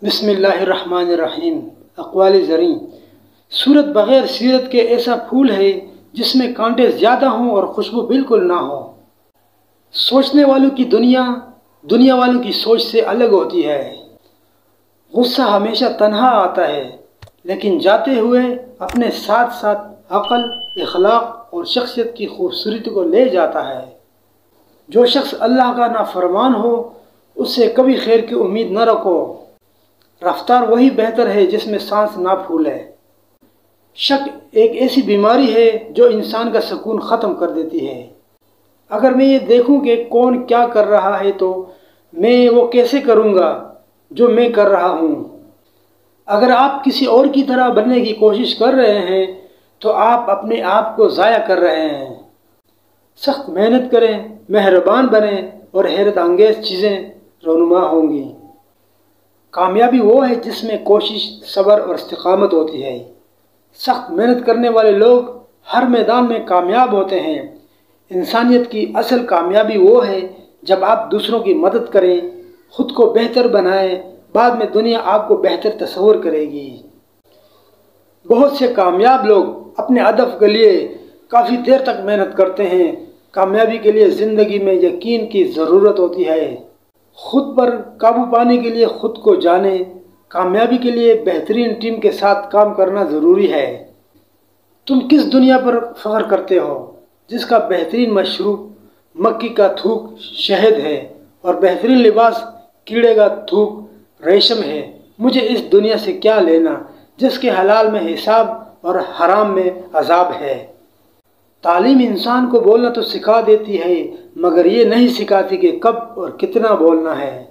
بسم اللہ الرحمن الرحیم۔ اقوال زریں۔ سورت بغیر سیرت کے ایسا پھول ہے جس میں کانٹے زیادہ ہوں اور خوشبو بالکل نہ ہو۔ سوچنے والوں کی دنیا والوں کی سوچ سے الگ ہوتی ہے۔ غصہ ہمیشہ تنہا آتا ہے لیکن جاتے ہوئے اپنے ساتھ ساتھ عقل، اخلاق اور شخصیت کی خوبصورتی کو لے جاتا ہے۔ جو شخص اللہ کا نافرمان ہو اس سے کبھی خیر کی امید نہ رکھو۔ رفتار وہی بہتر ہے جس میں سانس نہ پھولے۔ شک ایک ایسی بیماری ہے جو انسان کا سکون ختم کر دیتی ہے۔ اگر میں یہ دیکھوں کہ کون کیا کر رہا ہے تو میں وہ کیسے کروں گا جو میں کر رہا ہوں۔ اگر آپ کسی اور کی طرح بننے کی کوشش کر رہے ہیں تو آپ اپنے آپ کو ضائع کر رہے ہیں۔ سخت محنت کریں، مہربان بنیں اور حیرت انگیز چیزیں رونما ہوں گی۔ کامیابی وہ ہے جس میں کوشش، صبر اور استقامت ہوتی ہے۔ سخت محنت کرنے والے لوگ ہر میدان میں کامیاب ہوتے ہیں۔ انسانیت کی اصل کامیابی وہ ہے جب آپ دوسروں کی مدد کریں، خود کو بہتر بنائیں، بعد میں دنیا آپ کو بہتر تصور کرے گی۔ بہت سے کامیاب لوگ اپنے ہدف کے لیے کافی دیر تک محنت کرتے ہیں۔ کامیابی کے لیے زندگی میں یقین کی ضرورت ہوتی ہے۔ خود پر قابو پانے کے لیے خود کو جانیں۔ کامیابی کے لیے بہترین ٹیم کے ساتھ کام کرنا ضروری ہے۔ تم کس دنیا پر فخر کرتے ہو جس کا بہترین مشروب مکھی کا تھوک شہد ہے اور بہترین لباس کیڑے کا تھوک ریشم ہے؟ مجھے اس دنیا سے کیا لینا جس کے حلال میں حساب اور حرام میں عذاب ہے۔ تعلیم انسان کو بولنا تو سکھا دیتی ہے مگر یہ نہیں سکھاتی کہ کب اور کتنا بولنا ہے۔